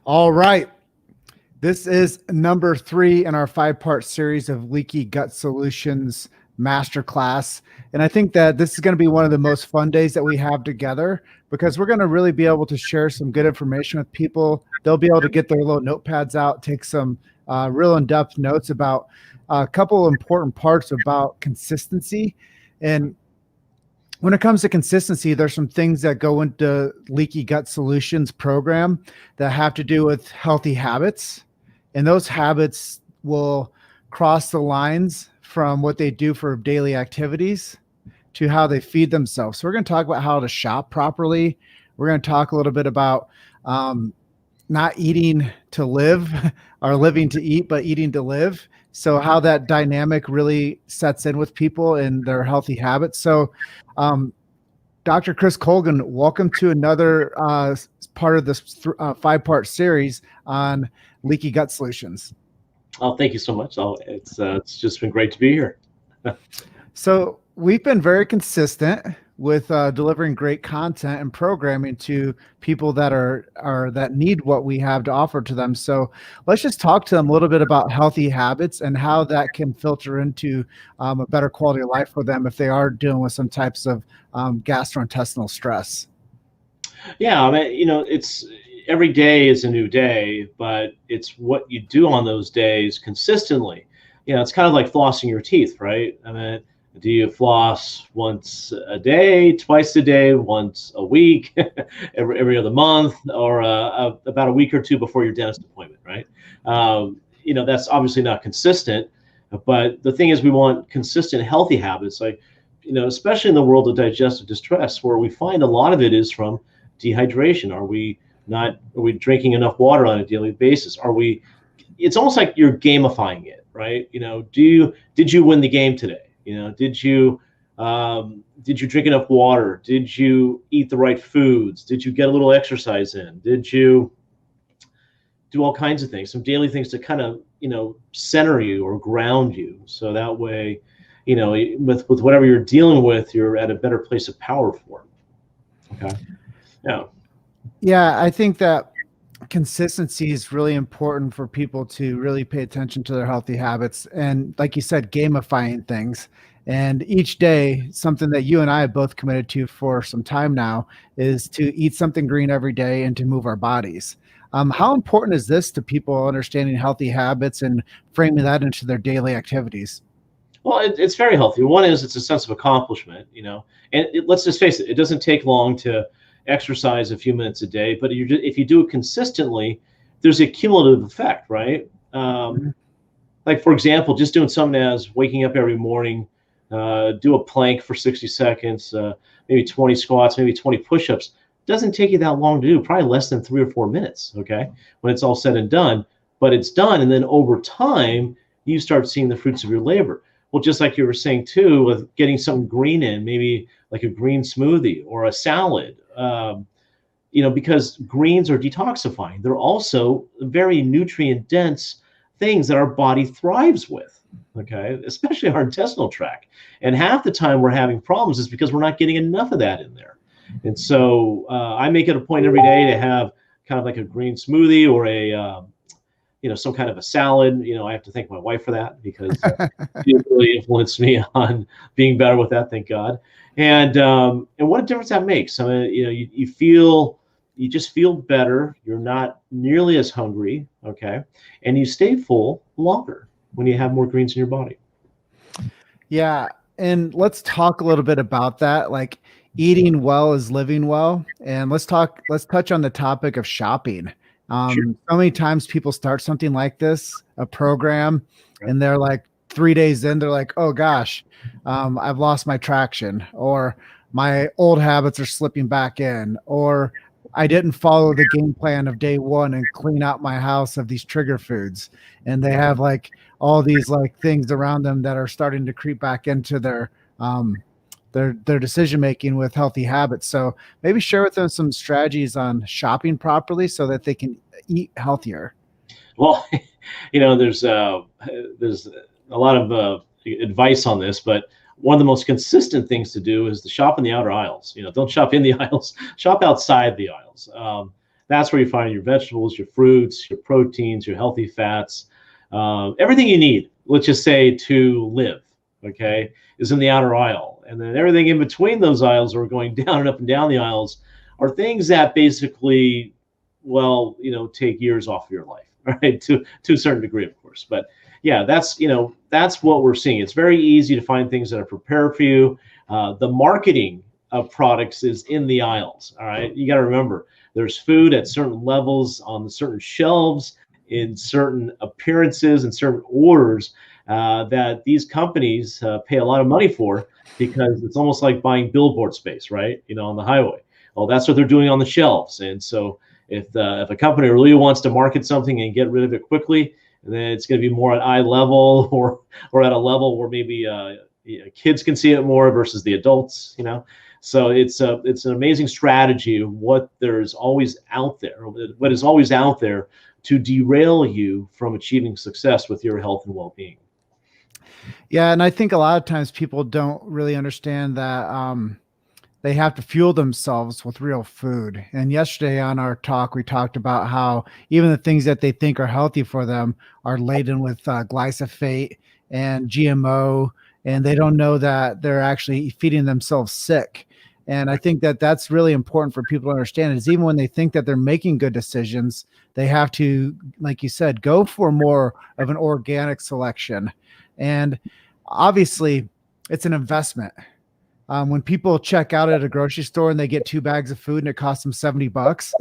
All right. This is number 3 in our 5-part series of Leaky Gut Solutions Masterclass. And I think that this is going to be one of the most fun days that we have together because we're going to really be able to share some good information with people. They'll be able to get their little notepads out, take some real in-depth notes about a couple of important parts about consistency. And when it comes to consistency, there's some things that go into Leaky Gut Solutions program that have to do with healthy habits. And those habits will cross the lines from what they do for daily activities to how they feed themselves. So we're going to talk about how to shop properly. We're going to talk a little bit about not eating to live or living to eat, but eating to live. So how that dynamic really sets in with people and their healthy habits. So Dr. Chris Colgin, welcome to another part of this 5-part series on Leaky Gut Solutions. Oh, thank you so much. It's just been great to be here. So we've been very consistent with delivering great content and programming to people that that need what we have to offer to them. So let's just talk to them a little bit about healthy habits and how that can filter into a better quality of life for them if they are dealing with some types of gastrointestinal stress. Yeah, I mean, it's every day is a new day, but it's what you do on those days consistently. It's kind of like flossing your teeth, right? I mean, do you floss once a day, twice a day, once a week, every other month, or about a week or two before your dentist appointment, right? That's obviously not consistent, but the thing is we want consistent, healthy habits, like, especially in the world of digestive distress, where we find a lot of it is from dehydration. Are we drinking enough water on a daily basis? It's almost like you're gamifying it, right? Did you win the game today? Did you drink enough water? Did you eat the right foods? Did you get a little exercise in? Did you do all kinds of things, some daily things to kind of, center you or ground you. So that way, with whatever you're dealing with, you're at a better place of power for it. Okay. Yeah. Yeah. I think that consistency is really important for people to really pay attention to their healthy habits. And like you said, gamifying things. And each day, something that you and I have both committed to for some time now is to eat something green every day and to move our bodies. How important is this to people understanding healthy habits and framing that into their daily activities? Well, it's very healthy. One is it's a sense of accomplishment, and let's just face it, it doesn't take long to exercise a few minutes a day, but if you do it consistently, there's a cumulative effect, right? Like, for example, just doing something as waking up every morning, do a plank for 60 seconds, maybe 20 squats, maybe 20 push-ups. Doesn't take you that long to do, probably less than 3 or 4 minutes, okay, when it's all said and done. But it's done, and then over time, you start seeing the fruits of your labor. Well, just like you were saying too, with getting something green in, maybe like a green smoothie or a salad, because greens are detoxifying. They're also very nutrient dense things that our body thrives with, okay, especially our intestinal tract. And half the time we're having problems is because we're not getting enough of that in there. And so I make it a point every day to have kind of like a green smoothie or some kind of a salad. I have to thank my wife for that because she really influenced me on being better with that. Thank God. And what a difference that makes. I mean, you just feel better. You're not nearly as hungry. Okay. And you stay full longer when you have more greens in your body. Yeah. And let's talk a little bit about that. Like, eating well is living well. And let's touch on the topic of shopping. Sure. So many times people start something like this, a program, and they're like 3 days in, they're like, oh gosh, I've lost my traction, or my old habits are slipping back in, or I didn't follow the game plan of day one and clean out my house of these trigger foods. And they have like all these like things around them that are starting to creep back into their decision making with healthy habits. So maybe share with them some strategies on shopping properly so that they can eat healthier. Well, there's a lot of advice on this, but one of the most consistent things to do is to shop in the outer aisles. Don't shop in the aisles, shop outside the aisles. That's where you find your vegetables, your fruits, your proteins, your healthy fats, everything you need, let's just say, to live, okay, is in the outer aisle. And then everything in between those aisles, or going down and up and down the aisles, are things that basically, well, take years off of your life, right? To a certain degree, of course. But yeah, that's what we're seeing. It's very easy to find things that are prepared for you. The marketing of products is in the aisles. All right, you got to remember, there's food at certain levels on certain shelves, in certain appearances and certain orders, that these companies pay a lot of money for, because it's almost like buying billboard space, right? On the highway. Well, that's what they're doing on the shelves. And so if a company really wants to market something and get rid of it quickly, then it's going to be more at eye level, or at a level where maybe kids can see it more versus the adults. So it's an amazing strategy of what there's always out there, what is always out there to derail you from achieving success with your health and well-being. Yeah, and I think a lot of times people don't really understand that they have to fuel themselves with real food. And yesterday on our talk, we talked about how even the things that they think are healthy for them are laden with glyphosate and GMO, and they don't know that they're actually feeding themselves sick. And I think that that's really important for people to understand, is even when they think that they're making good decisions, they have to, like you said, go for more of an organic selection. And obviously, it's an investment. When people check out at a grocery store and they get 2 bags of food and it costs them $70,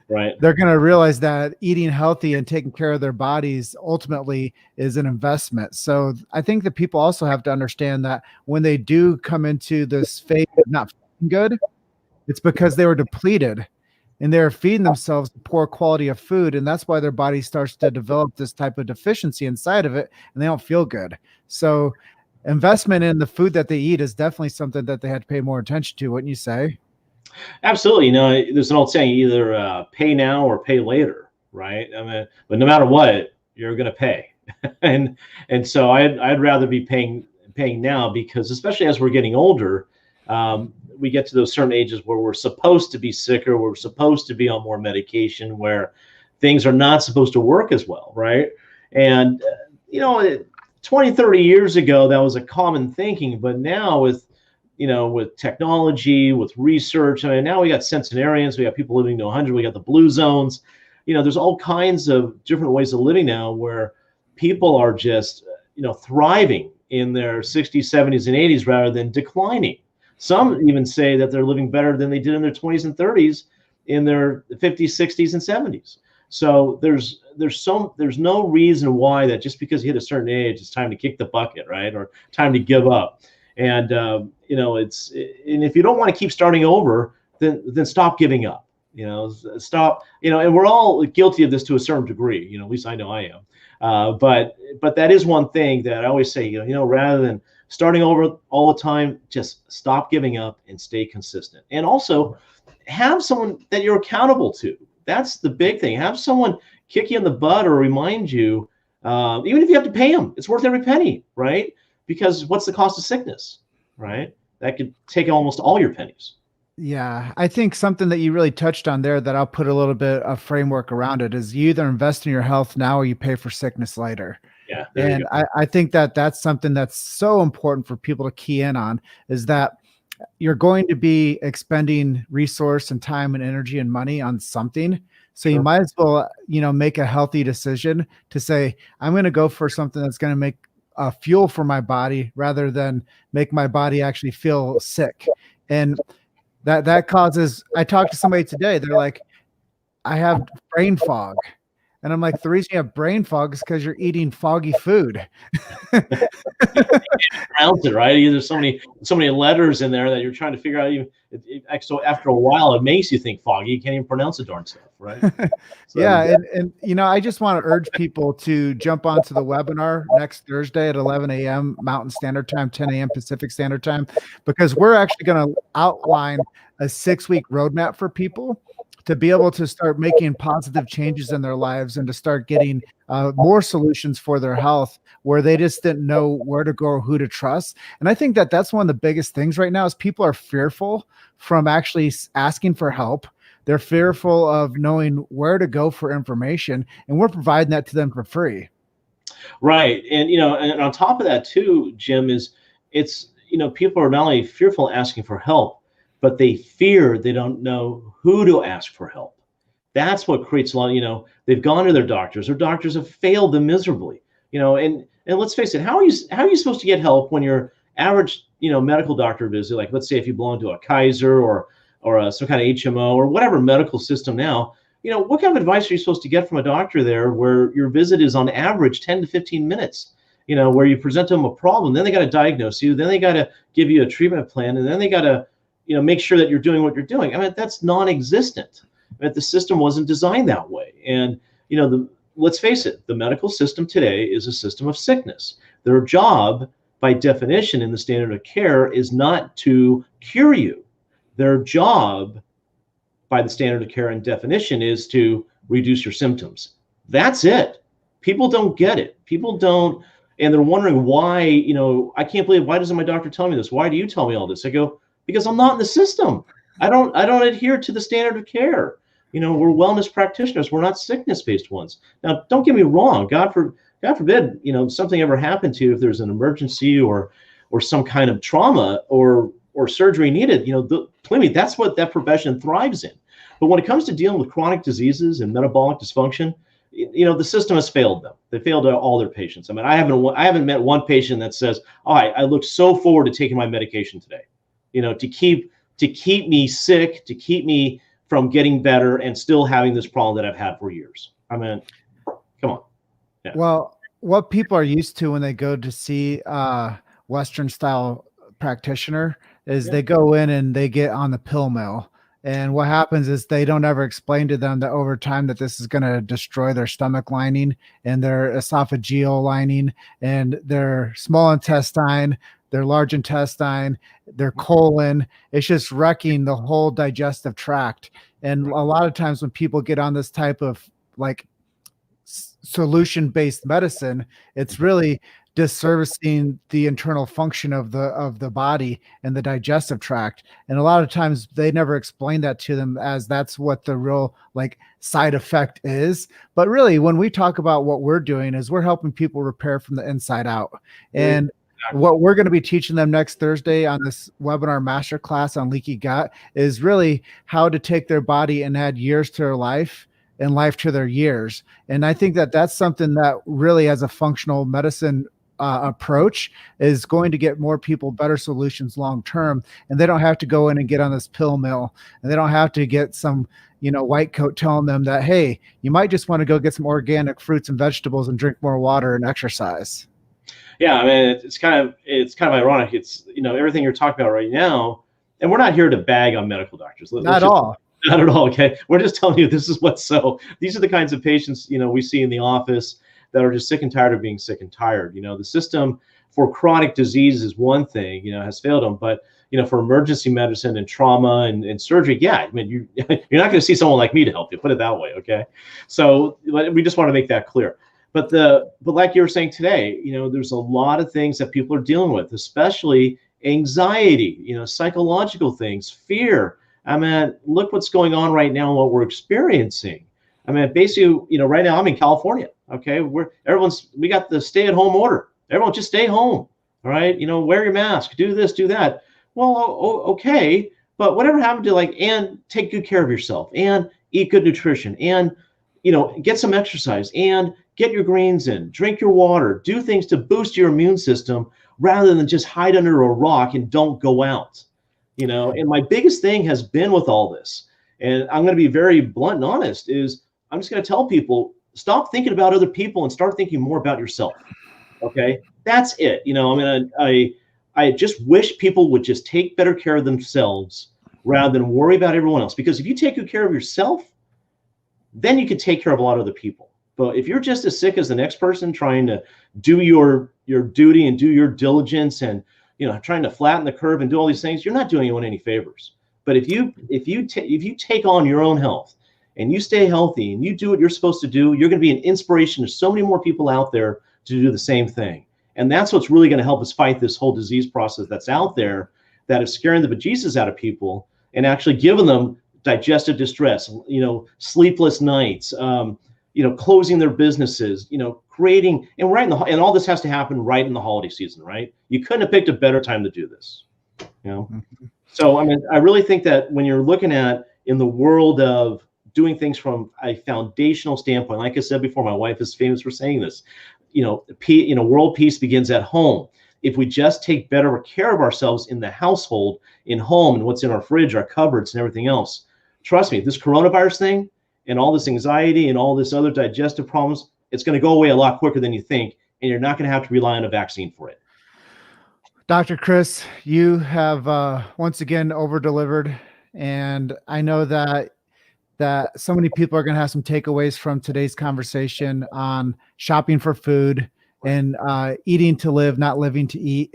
right, they're going to realize that eating healthy and taking care of their bodies ultimately is an investment. So I think that people also have to understand that when they do come into this phase of not feeling good, it's because they were depleted and they're feeding themselves poor quality of food. And that's why their body starts to develop this type of deficiency inside of it, and they don't feel good. So investment in the food that they eat is definitely something that they had to pay more attention to, wouldn't you say? Absolutely. There's an old saying, either pay now or pay later, right? I mean, but no matter what, you're going to pay. and so I'd rather be paying now, because especially as we're getting older, we get to those certain ages where we're supposed to be sicker, we're supposed to be on more medication, where things are not supposed to work as well, right? And 20, 30 years ago, that was a common thinking. But now with technology, with research, I mean, now we got centenarians, we got people living to 100, we got the blue zones. There's all kinds of different ways of living now, where people are just, thriving in their 60s, 70s, and 80s rather than declining. Some even say that they're living better than they did in their 20s and 30s in their 50s, 60s, and 70s. So there's no reason why that just because you hit a certain age, it's time to kick the bucket, right? Or time to give up. And and if you don't want to keep starting over, then stop giving up. Stop. And we're all guilty of this to a certain degree. At least I know I am. But that is one thing that I always say. Rather than starting over all the time, just stop giving up and stay consistent. And also have someone that you're accountable to. That's the big thing. Have someone kick you in the butt or remind you, even if you have to pay them, it's worth every penny, right? Because what's the cost of sickness, right? That could take almost all your pennies. Yeah, I think something that you really touched on there that I'll put a little bit of framework around it is you either invest in your health now or you pay for sickness later. Yeah. And I think that that's something that's so important for people to key in on, is that you're going to be expending resource and time and energy and money on something. So you might as well, make a healthy decision to say, I'm going to go for something that's going to make fuel for my body rather than make my body actually feel sick. And that causes, I talked to somebody today, they're like, I have brain fog. And I'm like, the reason you have brain fog is because you're eating foggy food. Pronounce it, right? There's so many letters in there that you're trying to figure out. So after a while, it makes you think foggy. You can't even pronounce the darn stuff, right? So, yeah, and I just want to urge people to jump onto the webinar next Thursday at 11 a.m. Mountain Standard Time, 10 a.m. Pacific Standard Time, because we're actually going to outline a 6-week roadmap for people to be able to start making positive changes in their lives and to start getting more solutions for their health where they just didn't know where to go or who to trust. And I think that that's one of the biggest things right now is people are fearful from actually asking for help. They're fearful of knowing where to go for information, and we're providing that to them for free. Right. And, and on top of that too, Jim, it's, people are not only fearful of asking for help, but they fear they don't know who to ask for help. That's what creates a lot of, they've gone to their doctors have failed them miserably, and let's face it, how are you supposed to get help when your average, medical doctor visit, like let's say if you belong to a Kaiser or some kind of HMO or whatever medical system now, what kind of advice are you supposed to get from a doctor there where your visit is on average 10 to 15 minutes, where you present them a problem, then they got to diagnose you, then they got to give you a treatment plan, and then they got to, make sure that you're doing what you're doing. I mean, that's non-existent. The system wasn't designed that way. And, let's face it, the medical system today is a system of sickness. Their job, by definition in the standard of care, is not to cure you. Their job, by the standard of care and definition, is to reduce your symptoms. That's it. People don't get it. People don't, and they're wondering why, I can't believe, why doesn't my doctor tell me this? Why do you tell me all this? I go, because I'm not in the system. I don't adhere to the standard of care. We're wellness practitioners. We're not sickness-based ones. Now, don't get me wrong. God forbid, something ever happened to you, if there's an emergency or some kind of trauma or surgery needed, believe me, that's what that profession thrives in. But when it comes to dealing with chronic diseases and metabolic dysfunction, the system has failed them. They failed all their patients. I mean, I haven't met one patient that says, "Oh, I look so forward to taking my medication today, to keep me sick, to keep me from getting better and still having this problem that I've had for years." I mean, come on. Yeah. Well, what people are used to when they go to see a Western style practitioner is they go in and they get on the pill mill. And what happens is they don't ever explain to them that over time that this is going to destroy their stomach lining and their esophageal lining and their small intestine, their large intestine, their colon. It's just wrecking the whole digestive tract. And a lot of times when people get on this type of like solution-based medicine, it's really disservicing the internal function of the body and the digestive tract. And a lot of times they never explain that to them as that's what the real like side effect is. But really, when we talk about what we're doing is we're helping people repair from the inside out. And what we're going to be teaching them next Thursday on this webinar masterclass on leaky gut is really how to take their body and add years to their life and life to their years. And I think that that's something that really, as a functional medicine approach, is going to get more people better solutions long term. And they don't have to go in and get on this pill mill, and they don't have to get some white coat telling them that, hey, you might just want to go get some organic fruits and vegetables and drink more water and exercise. Yeah, I mean, it's kind of ironic. It's everything you're talking about right now, and we're not here to bag on medical doctors. Not at all. Not at all. Okay, we're just telling you this is what's so. These are the kinds of patients we see in the office that are just sick and tired of being sick and tired. The system for chronic disease is one thing, has failed them, but for emergency medicine and trauma and surgery, yeah, I mean, you're not going to see someone like me to help you. Put it that way, okay? So we just want to make that clear. But like you were saying today, there's a lot of things that people are dealing with, especially anxiety, psychological things, fear. I mean, look what's going on right now and what we're experiencing. I mean, basically, right now I'm in California. Okay, we got the stay-at-home order. Everyone just stay home. All right, wear your mask, do this, do that. Well, okay, but whatever happened to and take good care of yourself and eat good nutrition and get some exercise and get your greens in, drink your water, do things to boost your immune system rather than just hide under a rock and don't go out. And my biggest thing has been with all this, and I'm going to be very blunt and honest, is I'm just going to tell people, stop thinking about other people and start thinking more about yourself. Okay, that's it. I just wish people would just take better care of themselves rather than worry about everyone else. Because if you take good care of yourself, then you can take care of a lot of other people. But if you're just as sick as the next person trying to do your duty and do your diligence and trying to flatten the curve and do all these things, you're not doing anyone any favors. But if you take on your own health and you stay healthy and you do what you're supposed to do, you're going to be an inspiration to so many more people out there to do the same thing. And that's what's really going to help us fight this whole disease process that's out there that is scaring the bejesus out of people and actually giving them digestive distress, sleepless nights, closing their businesses, creating, and and all this has to happen right in the holiday season, right? You couldn't have picked a better time to do this, Mhm. So, I mean, I really think that when you're looking at in the world of doing things from a foundational standpoint, like I said before, my wife is famous for saying this, world peace begins at home. If we just take better care of ourselves in the household, in home, and what's in our fridge, our cupboards, and everything else, trust me, this coronavirus thing and all this anxiety and all this other digestive problems, it's going to go away a lot quicker than you think, and you're not going to have to rely on a vaccine for it. Dr. Chris, you have once again over delivered, and I know that so many people are going to have some takeaways from today's conversation on shopping for food and eating to live, not living to eat,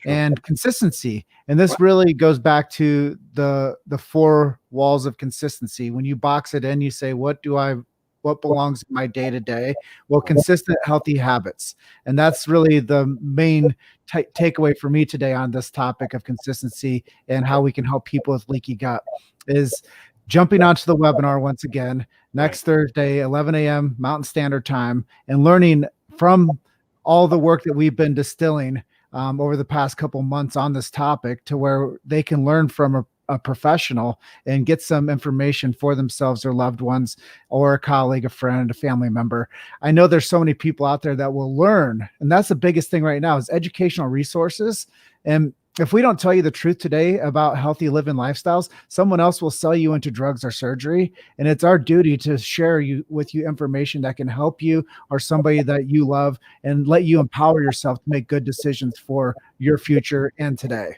and consistency. And this really goes back to the four walls of consistency. When you box it in, you say, what belongs in my day to day? Well, consistent, healthy habits. And that's really the main takeaway for me today on this topic of consistency and how we can help people with leaky gut is jumping onto the webinar once again next Thursday, 11 a.m. Mountain Standard Time, and learning from all the work that we've been distilling over the past couple months on this topic, to where they can learn from a professional and get some information for themselves or loved ones, or a colleague, a friend, a family member. I know there's so many people out there that will learn, and that's the biggest thing right now is educational resources. And if we don't tell you the truth today about healthy living lifestyles, someone else will sell you into drugs or surgery. And it's our duty to share with you information that can help you or somebody that you love, and let you empower yourself to make good decisions for your future and today.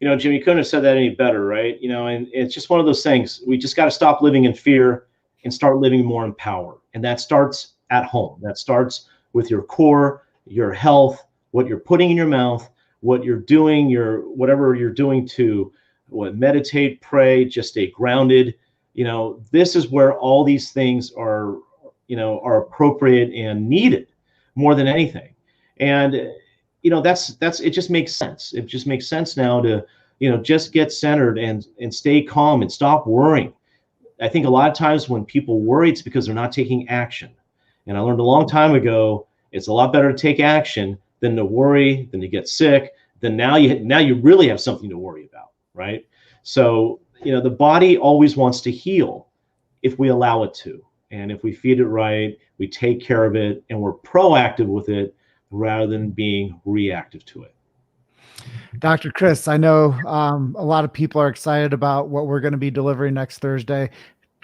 Jim, you couldn't have said that any better, right? And it's just one of those things. We just got to stop living in fear and start living more in power. And that starts at home. That starts with your core, your health, what you're putting in your mouth, what you're doing, whatever you're doing to meditate, pray, just stay grounded. This is where all these things are appropriate and needed more than anything. And that's it. Just makes sense. It just makes sense now to just get centered and stay calm and stop worrying. I think a lot of times when people worry, it's because they're not taking action. And I learned a long time ago, it's a lot better to take action than to worry, than to get sick. Then now you really have something to worry about, right? So the body always wants to heal if we allow it to, and if we feed it right, we take care of it, and we're proactive with it rather than being reactive to it. Dr. Chris, I know a lot of people are excited about what we're going to be delivering next Thursday.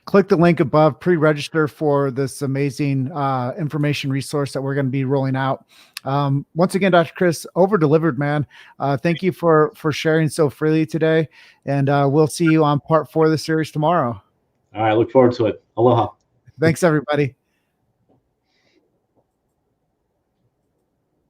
Click the link above, pre-register for this amazing information resource that we're going to be rolling out. Once again, Dr. Chris, over-delivered, man. Thank you for sharing so freely today, and we'll see you on part 4 of the series tomorrow. All right, look forward to it. Aloha. Thanks, everybody.